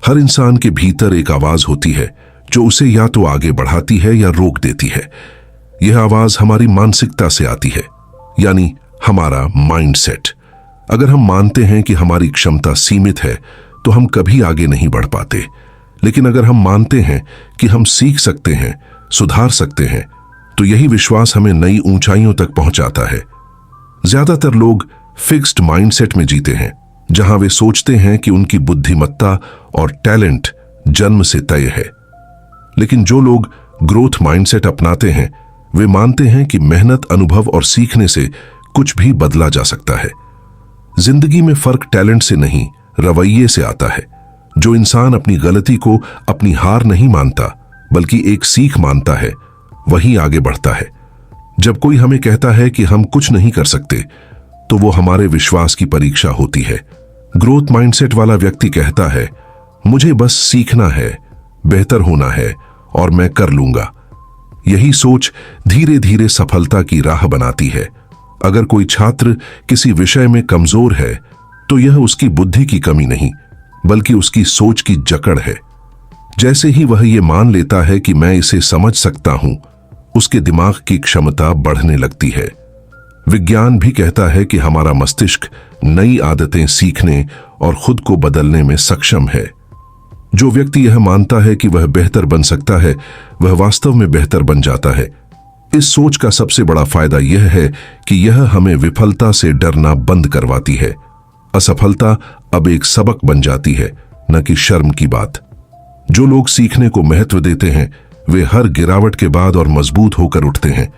हर इंसान के भीतर एक आवाज होती है जो उसे या तो आगे बढ़ाती है या रोक देती है। यह आवाज हमारी मानसिकता से आती है, यानी हमारा माइंडसेट। अगर हम मानते हैं कि हमारी क्षमता सीमित है तो हम कभी आगे नहीं बढ़ पाते। लेकिन अगर हम मानते हैं कि हम सीख सकते हैं, सुधार सकते हैं, तो यही विश्वास हमें नई ऊंचाइयों तक पहुंचाता है। ज्यादातर लोग फिक्स्ड माइंडसेट में जीते हैं, जहां वे सोचते हैं कि उनकी बुद्धिमत्ता और टैलेंट जन्म से तय है। लेकिन जो लोग ग्रोथ माइंडसेट अपनाते हैं, वे मानते हैं कि मेहनत, अनुभव और सीखने से कुछ भी बदला जा सकता है। जिंदगी में फर्क टैलेंट से नहीं, रवैये से आता है। जो इंसान अपनी गलती को अपनी हार नहीं मानता बल्कि एक सीख मानता है, वही आगे बढ़ता है। जब कोई हमें कहता है कि हम कुछ नहीं कर सकते, तो वो हमारे विश्वास की परीक्षा होती है। ग्रोथ माइंडसेट वाला व्यक्ति कहता है, मुझे बस सीखना है, बेहतर होना है और मैं कर लूंगा। यही सोच धीरे धीरे सफलता की राह बनाती है। अगर कोई छात्र किसी विषय में कमजोर है, तो यह उसकी बुद्धि की कमी नहीं, बल्कि उसकी सोच की जकड़ है। जैसे ही वह यह मान लेता है कि मैं इसे समझ सकता हूं, उसके दिमाग की क्षमता बढ़ने लगती है। विज्ञान भी कहता है कि हमारा मस्तिष्क नई आदतें सीखने और खुद को बदलने में सक्षम है। जो व्यक्ति यह मानता है कि वह बेहतर बन सकता है, वह वास्तव में बेहतर बन जाता है। इस सोच का सबसे बड़ा फायदा यह है कि यह हमें विफलता से डरना बंद करवाती है। असफलता अब एक सबक बन जाती है, न कि शर्म की बात। जो लोग सीखने को महत्व देते हैं, वे हर गिरावट के बाद और मजबूत होकर उठते हैं।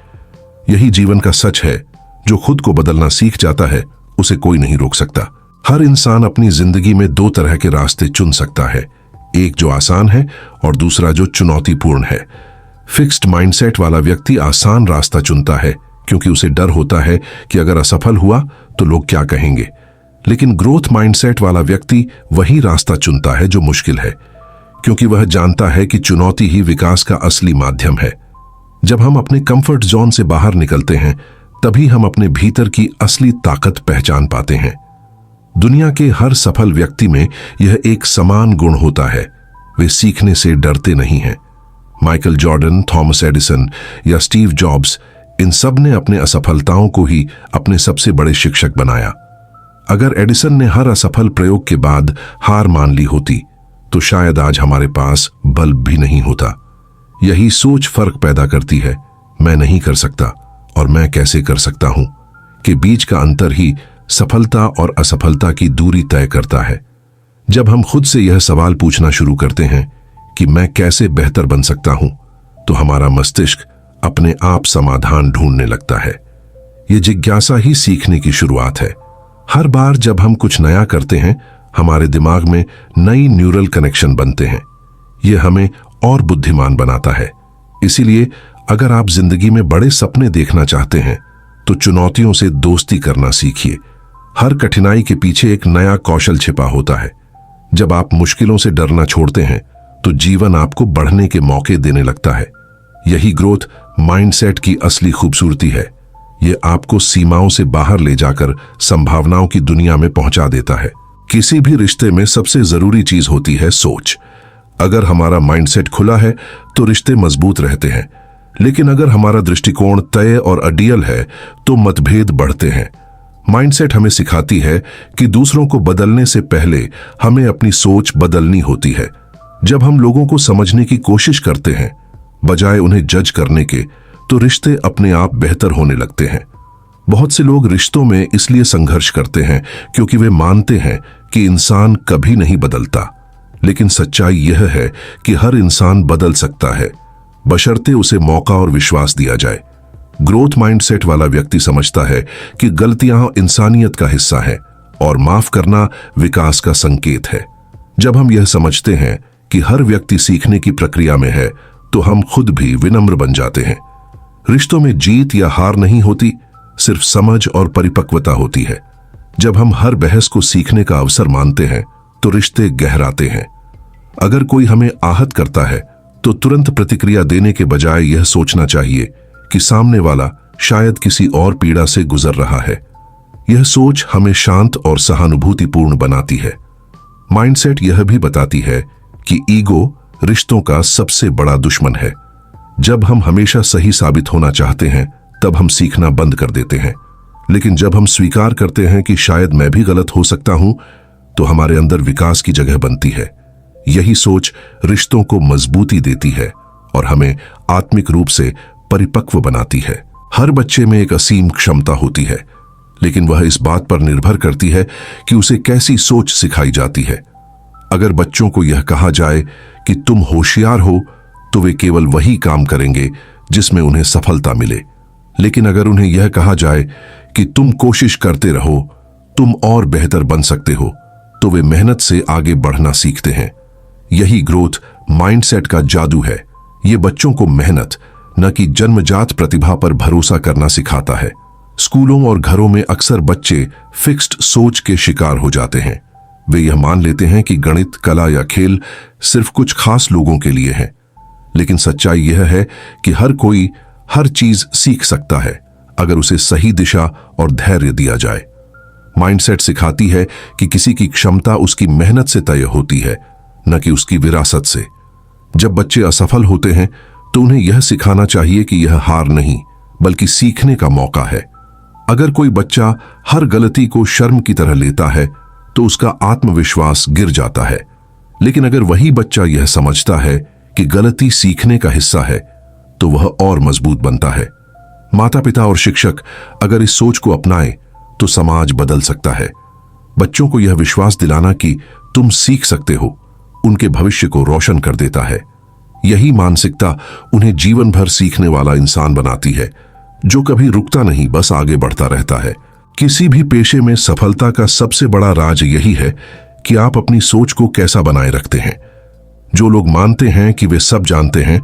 यही जीवन का सच है। जो खुद को बदलना सीख जाता है, उसे कोई नहीं रोक सकता। हर इंसान अपनी जिंदगी में दो तरह के रास्ते चुन सकता है, एक जो आसान है और दूसरा जो चुनौतीपूर्ण है। फिक्स्ड माइंडसेट वाला व्यक्ति आसान रास्ता चुनता है क्योंकि उसे डर होता है कि अगर असफल हुआ तो लोग क्या कहेंगे। लेकिन ग्रोथ माइंडसेट वाला व्यक्ति वही रास्ता चुनता है जो मुश्किल है, क्योंकि वह जानता है कि चुनौती ही विकास का असली माध्यम है। जब हम अपने कंफर्ट जोन से बाहर निकलते हैं, तभी हम अपने भीतर की असली ताकत पहचान पाते हैं। दुनिया के हर सफल व्यक्ति में यह एक समान गुण होता है, वे सीखने से डरते नहीं हैं। माइकल जॉर्डन, थॉमस एडिसन या स्टीव जॉब्स, इन सब ने अपने असफलताओं को ही अपने सबसे बड़े शिक्षक बनाया। अगर एडिसन ने हर असफल प्रयोग के बाद हार मान ली होती, तो शायद आज हमारे पास बल्ब भी नहीं होता। यही सोच फर्क पैदा करती है, मैं नहीं कर सकता और मैं कैसे कर सकता हूं, के बीच का अंतर ही सफलता और असफलता की दूरी तय करता है। जब हम खुद से यह सवाल पूछना शुरू करते हैं कि मैं कैसे बेहतर बन सकता हूं, तो हमारा मस्तिष्क अपने आप समाधान ढूंढने लगता है। यह जिज्ञासा ही सीखने की शुरुआत है। हर बार जब हम कुछ नया करते हैं, हमारे दिमाग में नई न्यूरल कनेक्शन बनते हैं। यह हमें और बुद्धिमान बनाता है। इसीलिए अगर आप जिंदगी में बड़े सपने देखना चाहते हैं, तो चुनौतियों से दोस्ती करना सीखिए। हर कठिनाई के पीछे एक नया कौशल छिपा होता है। जब आप मुश्किलों से डरना छोड़ते हैं, तो जीवन आपको बढ़ने के मौके देने लगता है। यही ग्रोथ माइंडसेट की असली खूबसूरती है। यह आपको सीमाओं से बाहर ले जाकर संभावनाओं की दुनिया में पहुंचा देता है। किसी भी रिश्ते में सबसे जरूरी चीज होती है सोच। अगर हमारा माइंडसेट खुला है, तो रिश्ते मजबूत रहते हैं। लेकिन अगर हमारा दृष्टिकोण तय और अडियल है, तो मतभेद बढ़ते हैं। माइंडसेट हमें सिखाती है कि दूसरों को बदलने से पहले हमें अपनी सोच बदलनी होती है। जब हम लोगों को समझने की कोशिश करते हैं, बजाय उन्हें जज करने के, तो रिश्ते अपने आप बेहतर होने लगते हैं। बहुत से लोग रिश्तों में इसलिए संघर्ष करते हैं क्योंकि वे मानते हैं कि इंसान कभी नहीं बदलता। लेकिन सच्चाई यह है कि हर इंसान बदल सकता है, बशर्ते उसे मौका और विश्वास दिया जाए। ग्रोथ माइंडसेट वाला व्यक्ति समझता है कि गलतियां इंसानियत का हिस्सा है और माफ करना विकास का संकेत है। जब हम यह समझते हैं कि हर व्यक्ति सीखने की प्रक्रिया में है, तो हम खुद भी विनम्र बन जाते हैं। रिश्तों में जीत या हार नहीं होती, सिर्फ समझ और परिपक्वता होती है। जब हम हर बहस को सीखने का अवसर मानते हैं, तो रिश्ते गहराते हैं। अगर कोई हमें आहत करता है, तो तुरंत प्रतिक्रिया देने के बजाय यह सोचना चाहिए कि सामने वाला शायद किसी और पीड़ा से गुजर रहा है। यह सोच हमें शांत और सहानुभूतिपूर्ण बनाती है। माइंडसेट यह भी बताती है कि ईगो रिश्तों का सबसे बड़ा दुश्मन है। जब हम हमेशा सही साबित होना चाहते हैं तब हम सीखना बंद कर देते हैं, लेकिन जब हम स्वीकार करते हैं कि शायद मैं भी गलत हो सकता हूं, तो हमारे अंदर विकास की जगह बनती है। यही सोच रिश्तों को मजबूती देती है और हमें आत्मिक रूप से परिपक्व बनाती है। हर बच्चे में एक असीम क्षमता होती है, लेकिन वह इस बात पर निर्भर करती है कि उसे कैसी सोच सिखाई जाती है। अगर बच्चों को यह कहा जाए कि तुम होशियार हो, तो वे केवल वही काम करेंगे जिसमें उन्हें सफलता मिले। लेकिन अगर उन्हें यह कहा जाए कि तुम कोशिश करते रहो, तुम और बेहतर बन सकते हो, तो वे मेहनत से आगे बढ़ना सीखते हैं। यही ग्रोथ माइंडसेट का जादू है। ये बच्चों को मेहनत, न कि जन्मजात प्रतिभा पर भरोसा करना सिखाता है। स्कूलों और घरों में अक्सर बच्चे फिक्स्ड सोच के शिकार हो जाते हैं। वे यह मान लेते हैं कि गणित, कला या खेल सिर्फ कुछ खास लोगों के लिए है। लेकिन सच्चाई यह है कि हर कोई हर चीज सीख सकता है, अगर उसे सही दिशा और धैर्य दिया जाए। माइंडसेट सिखाती है कि किसी की क्षमता उसकी मेहनत से तय होती है, न कि उसकी विरासत से। जब बच्चे असफल होते हैं तो उन्हें यह सिखाना चाहिए कि यह हार नहीं, बल्कि सीखने का मौका है। अगर कोई बच्चा हर गलती को शर्म की तरह लेता है तो उसका आत्मविश्वास गिर जाता है। लेकिन अगर वही बच्चा यह समझता है कि गलती सीखने का हिस्सा है, तो वह और मजबूत बनता है। माता पिता और शिक्षक अगर इस सोच को अपनाएं तो समाज बदल सकता है। बच्चों को यह विश्वास दिलाना कि तुम सीख सकते हो, उनके भविष्य को रोशन कर देता है। यही मानसिकता उन्हें जीवन भर सीखने वाला इंसान बनाती है, जो कभी रुकता नहीं, बस आगे बढ़ता रहता है। किसी भी पेशे में सफलता का सबसे बड़ा राज यही है कि आप अपनी सोच को कैसा बनाए रखते हैं। जो लोग मानते हैं कि वे सब जानते हैं,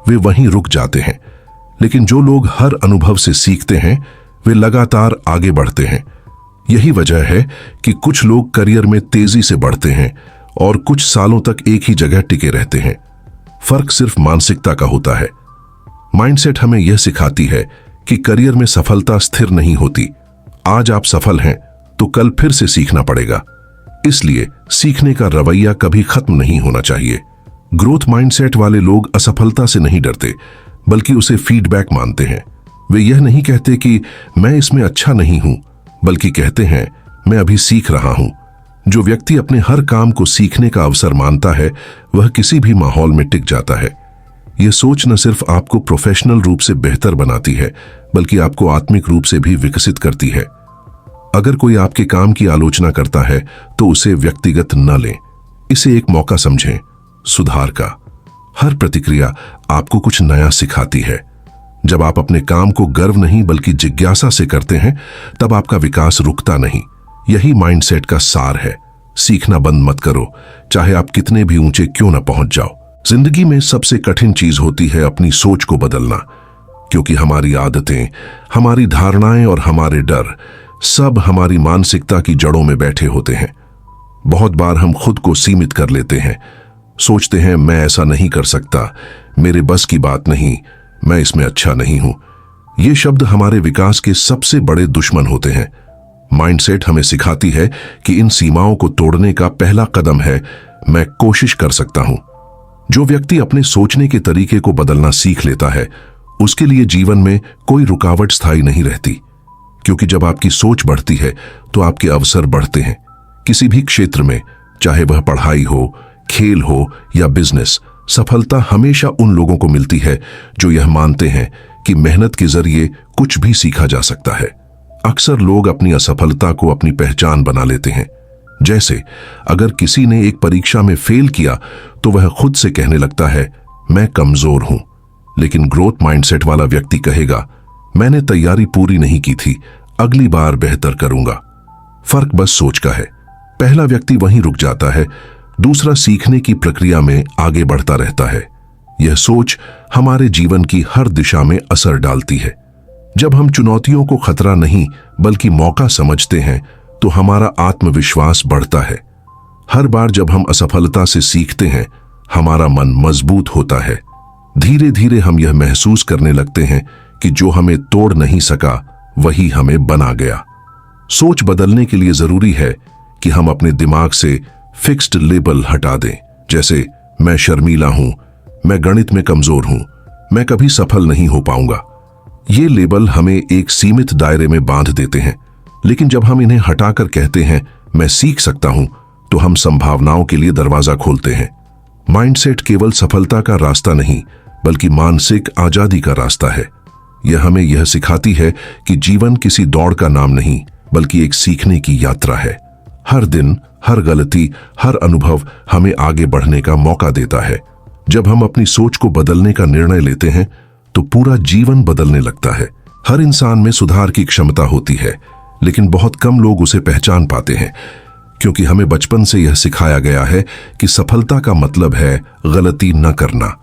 वे वहीं रुक जाते हैं। लेकिन जो लोग हर अनुभव से सीखते हैं, वे लगातार आगे बढ़ते हैं। यही वजह है कि कुछ लोग करियर में तेजी से बढ़ते हैं और कुछ सालों तक एक ही जगह टिके रहते हैं। फर्क सिर्फ मानसिकता का होता है। माइंडसेट हमें यह सिखाती है कि करियर में सफलता स्थिर नहीं होती। आज आप सफल हैं तो कल फिर से सीखना पड़ेगा। इसलिए सीखने का रवैया कभी खत्म नहीं होना चाहिए। ग्रोथ माइंडसेट वाले लोग असफलता से नहीं डरते, बल्कि उसे फीडबैक मानते हैं। वे यह नहीं कहते कि मैं इसमें अच्छा नहीं हूं, बल्कि कहते हैं मैं अभी सीख रहा हूं। जो व्यक्ति अपने हर काम को सीखने का अवसर मानता है, वह किसी भी माहौल में टिक जाता है। यह सोच न सिर्फ आपको प्रोफेशनल रूप से बेहतर बनाती है, बल्कि आपको आत्मिक रूप से भी विकसित करती है। अगर कोई आपके काम की आलोचना करता है तो उसे व्यक्तिगत न लें। इसे एक मौका समझें सुधार का। हर प्रतिक्रिया आपको कुछ नया सिखाती है। जब आप अपने काम को गर्व नहीं बल्कि जिज्ञासा से करते हैं, तब आपका विकास रुकता नहीं। यही माइंडसेट का सार है। सीखना बंद मत करो, चाहे आप कितने भी ऊंचे क्यों न पहुंच जाओ। जिंदगी में सबसे कठिन चीज होती है अपनी सोच को बदलना, क्योंकि हमारी आदतें, हमारी धारणाएं और हमारे डर सब हमारी मानसिकता की जड़ों में बैठे होते हैं। बहुत बार हम खुद को सीमित कर लेते हैं, सोचते हैं मैं ऐसा नहीं कर सकता, मेरे बस की बात नहीं, मैं इसमें अच्छा नहीं हूं। ये शब्द हमारे विकास के सबसे बड़े दुश्मन होते हैं। माइंडसेट हमें सिखाती है कि इन सीमाओं को तोड़ने का पहला कदम है मैं कोशिश कर सकता हूं। जो व्यक्ति अपने सोचने के तरीके को बदलना सीख लेता है, उसके लिए जीवन में कोई रुकावट स्थायी नहीं रहती, क्योंकि जब आपकी सोच बढ़ती है तो आपके अवसर बढ़ते हैं। किसी भी क्षेत्र में, चाहे वह पढ़ाई हो, खेल हो या बिजनेस, सफलता हमेशा उन लोगों को मिलती है जो यह मानते हैं कि मेहनत के जरिए कुछ भी सीखा जा सकता है। अक्सर लोग अपनी असफलता को अपनी पहचान बना लेते हैं। जैसे अगर किसी ने एक परीक्षा में फेल किया तो वह खुद से कहने लगता है मैं कमजोर हूं। लेकिन ग्रोथ माइंडसेट वाला व्यक्ति कहेगा मैंने तैयारी पूरी नहीं की थी, अगली बार बेहतर करूंगा। फर्क बस सोच का है। पहला व्यक्ति वहीं रुक जाता है, दूसरा सीखने की प्रक्रिया में आगे बढ़ता रहता है। यह सोच हमारे जीवन की हर दिशा में असर डालती है। जब हम चुनौतियों को खतरा नहीं बल्कि मौका समझते हैं तो हमारा आत्मविश्वास बढ़ता है। हर बार जब हम असफलता से सीखते हैं, हमारा मन मजबूत होता है। धीरे धीरे हम यह महसूस करने लगते हैं कि जो हमें तोड़ नहीं सका वही हमें बना गया। सोच बदलने के लिए जरूरी है कि हम अपने दिमाग से फिक्स्ड लेबल हटा दें, जैसे मैं शर्मीला हूं, मैं गणित में कमजोर हूं, मैं कभी सफल नहीं हो पाऊंगा। ये लेबल हमें एक सीमित दायरे में बांध देते हैं, लेकिन जब हम इन्हें हटाकर कहते हैं मैं सीख सकता हूं, तो हम संभावनाओं के लिए दरवाजा खोलते हैं। माइंडसेट केवल सफलता का रास्ता नहीं, बल्कि मानसिक आजादी का रास्ता है। यह हमें यह सिखाती है कि जीवन किसी दौड़ का नाम नहीं, बल्कि एक सीखने की यात्रा है। हर दिन, हर गलती, हर अनुभव हमें आगे बढ़ने का मौका देता है। जब हम अपनी सोच को बदलने का निर्णय लेते हैं, तो पूरा जीवन बदलने लगता है। हर इंसान में सुधार की क्षमता होती है, लेकिन बहुत कम लोग उसे पहचान पाते हैं, क्योंकि हमें बचपन से यह सिखाया गया है कि सफलता का मतलब है गलती न करना।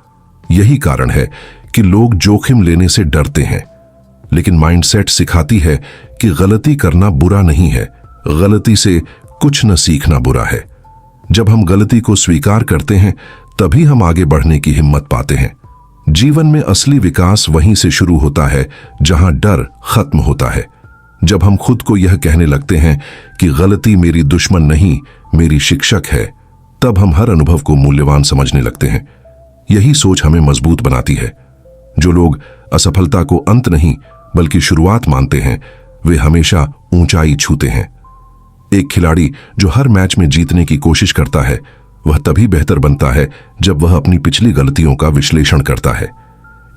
यही कारण है कि लोग जोखिम लेने से डरते हैं। लेकिन माइंडसेट सिखाती है कि गलती करना बुरा नहीं है, गलती से कुछ न सीखना बुरा है। जब हम गलती को स्वीकार करते हैं, तभी हम आगे बढ़ने की हिम्मत पाते हैं। जीवन में असली विकास वहीं से शुरू होता है जहां डर खत्म होता है। जब हम खुद को यह कहने लगते हैं कि गलती मेरी दुश्मन नहीं, मेरी शिक्षक है, तब हम हर अनुभव को मूल्यवान समझने लगते हैं। यही सोच हमें मजबूत बनाती है। जो लोग असफलता को अंत नहीं, बल्कि शुरुआत मानते हैं, वे हमेशा ऊंचाई छूते हैं। एक खिलाड़ी जो हर मैच में जीतने की कोशिश करता है, वह तभी बेहतर बनता है जब वह अपनी पिछली गलतियों का विश्लेषण करता है।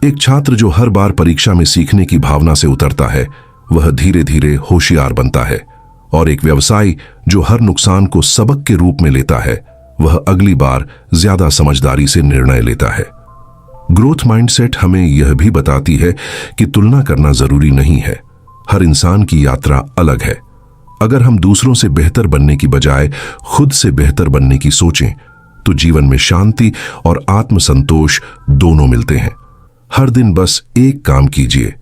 एक छात्र जो हर बार परीक्षा में सीखने की भावना से उतरता है, वह धीरे धीरे होशियार बनता है। और एक व्यवसायी जो हर नुकसान को सबक के रूप में लेता है, वह अगली बार ज्यादा समझदारी से निर्णय लेता है। ग्रोथ माइंडसेट हमें यह भी बताती है कि तुलना करना जरूरी नहीं है। हर इंसान की यात्रा अलग है। अगर हम दूसरों से बेहतर बनने की बजाय खुद से बेहतर बनने की सोचें, तो जीवन में शांति और आत्मसंतोष दोनों मिलते हैं। हर दिन बस एक काम कीजिए,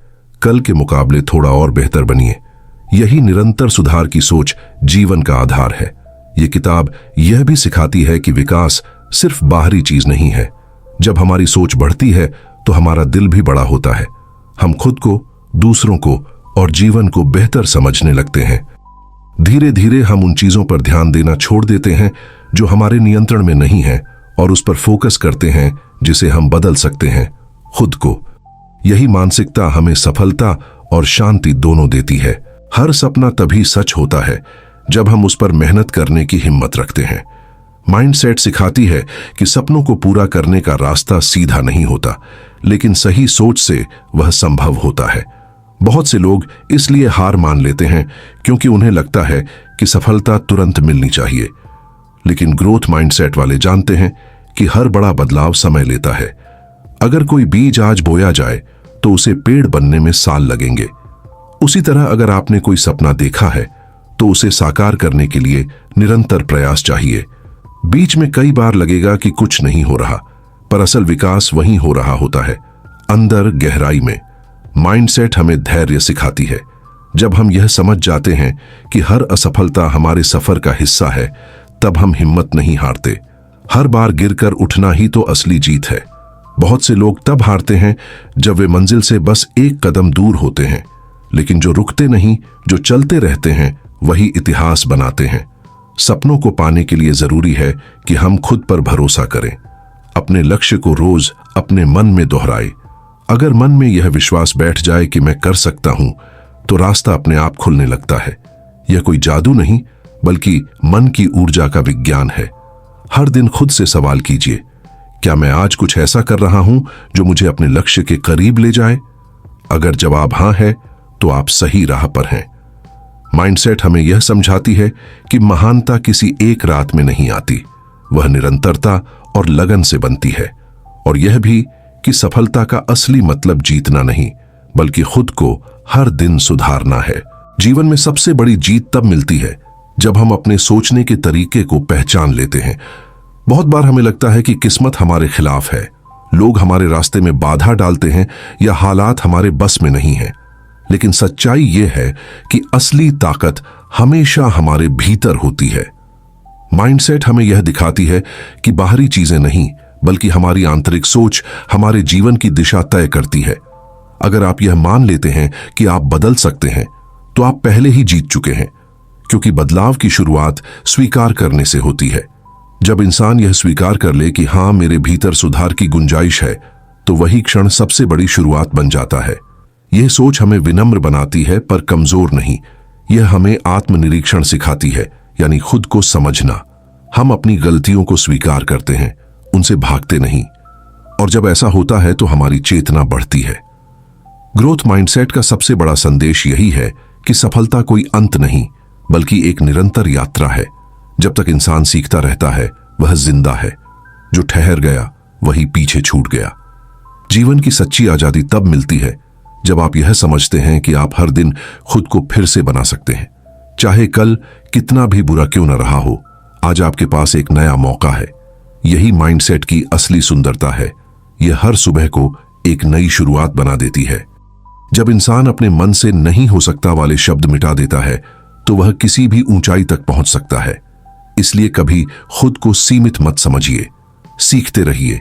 कल के मुकाबले थोड़ा और बेहतर बनिए। यही निरंतर सुधार की सोच जीवन का आधार है। ये किताब यह भी सिखाती है कि विकास सिर्फ बाहरी चीज नहीं है। जब हमारी सोच बढ़ती है, तो हमारा दिल भी बड़ा होता है। हम खुद को, दूसरों को और जीवन को बेहतर समझने लगते हैं। धीरे धीरे हम उन चीजों पर ध्यान देना छोड़ देते हैं जो हमारे नियंत्रण में नहीं है, और उस पर फोकस करते हैं जिसे हम बदल सकते हैं, खुद को। यही मानसिकता हमें सफलता और शांति दोनों देती है। हर सपना तभी सच होता है जब हम उस पर मेहनत करने की हिम्मत रखते हैं। माइंडसेट सिखाती है कि सपनों को पूरा करने का रास्ता सीधा नहीं होता, लेकिन सही सोच से वह संभव होता है। बहुत से लोग इसलिए हार मान लेते हैं क्योंकि उन्हें लगता है कि सफलता तुरंत मिलनी चाहिए। लेकिन ग्रोथ माइंडसेट वाले जानते हैं कि हर बड़ा बदलाव समय लेता है। अगर कोई बीज आज बोया जाए, तो उसे पेड़ बनने में साल लगेंगे। उसी तरह अगर आपने कोई सपना देखा है, तो उसे साकार करने के लिए निरंतर प्रयास चाहिए। बीच में कई बार लगेगा कि कुछ नहीं हो रहा, पर असल विकास वहीं हो रहा होता है, अंदर गहराई में। माइंडसेट हमें धैर्य सिखाती है। जब हम यह समझ जाते हैं कि हर असफलता हमारे सफर का हिस्सा है, तब हम हिम्मत नहीं हारते। हर बार गिरकर उठना ही तो असली जीत है। बहुत से लोग तब हारते हैं जब वे मंजिल से बस एक कदम दूर होते हैं, लेकिन जो रुकते नहीं, जो चलते रहते हैं, वही इतिहास बनाते हैं। सपनों को पाने के लिए जरूरी है कि हम खुद पर भरोसा करें, अपने लक्ष्य को रोज अपने मन में दोहराएं। अगर मन में यह विश्वास बैठ जाए कि मैं कर सकता हूं, तो रास्ता अपने आप खुलने लगता है। यह कोई जादू नहीं, बल्कि मन की ऊर्जा का विज्ञान है। हर दिन खुद से सवाल कीजिए, क्या मैं आज कुछ ऐसा कर रहा हूं जो मुझे अपने लक्ष्य के करीब ले जाए? अगर जवाब हां है, तो आप सही राह पर हैं। माइंडसेट हमें यह समझाती है कि महानता किसी एक रात में नहीं आती, वह निरंतरता और लगन से बनती है। और यह भी कि सफलता का असली मतलब जीतना नहीं, बल्कि खुद को हर दिन सुधारना है। जीवन में सबसे बड़ी जीत तब मिलती है जब हम अपने सोचने के तरीके को पहचान लेते हैं। बहुत बार हमें लगता है कि किस्मत हमारे खिलाफ है, लोग हमारे रास्ते में बाधा डालते हैं या हालात हमारे बस में नहीं है। लेकिन सच्चाई यह है कि असली ताकत हमेशा हमारे भीतर होती है। माइंडसेट हमें यह दिखाती है कि बाहरी चीजें नहीं, बल्कि हमारी आंतरिक सोच हमारे जीवन की दिशा तय करती है। अगर आप यह मान लेते हैं कि आप बदल सकते हैं, तो आप पहले ही जीत चुके हैं, क्योंकि बदलाव की शुरुआत स्वीकार करने से होती है। जब इंसान यह स्वीकार कर ले कि हाँ, मेरे भीतर सुधार की गुंजाइश है, तो वही क्षण सबसे बड़ी शुरुआत बन जाता है। यह सोच हमें विनम्र बनाती है पर कमजोर नहीं। यह हमें आत्मनिरीक्षण सिखाती है, यानी खुद को समझना। हम अपनी गलतियों को स्वीकार करते हैं, उनसे भागते नहीं। और जब ऐसा होता है तो हमारी चेतना बढ़ती है। ग्रोथ माइंडसेट का सबसे बड़ा संदेश यही है कि सफलता कोई अंत नहीं, बल्कि एक निरंतर यात्रा है। जब तक इंसान सीखता रहता है, वह जिंदा है। जो ठहर गया वही पीछे छूट गया। जीवन की सच्ची आजादी तब मिलती है जब आप यह समझते हैं कि आप हर दिन खुद को फिर से बना सकते हैं। चाहे कल कितना भी बुरा क्यों न रहा हो, आज आपके पास एक नया मौका है। यही माइंडसेट की असली सुंदरता है। यह हर सुबह को एक नई शुरुआत बना देती है। जब इंसान अपने मन से नहीं हो सकता वाले शब्द मिटा देता है, तो वह किसी भी ऊंचाई तक पहुंच सकता है। इसलिए कभी खुद को सीमित मत समझिए। सीखते रहिए,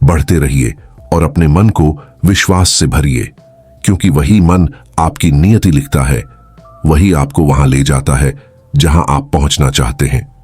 बढ़ते रहिए और अपने मन को विश्वास से भरिए, क्योंकि वही मन आपकी नियति लिखता है। वही आपको वहां ले जाता है जहां आप पहुंचना चाहते हैं।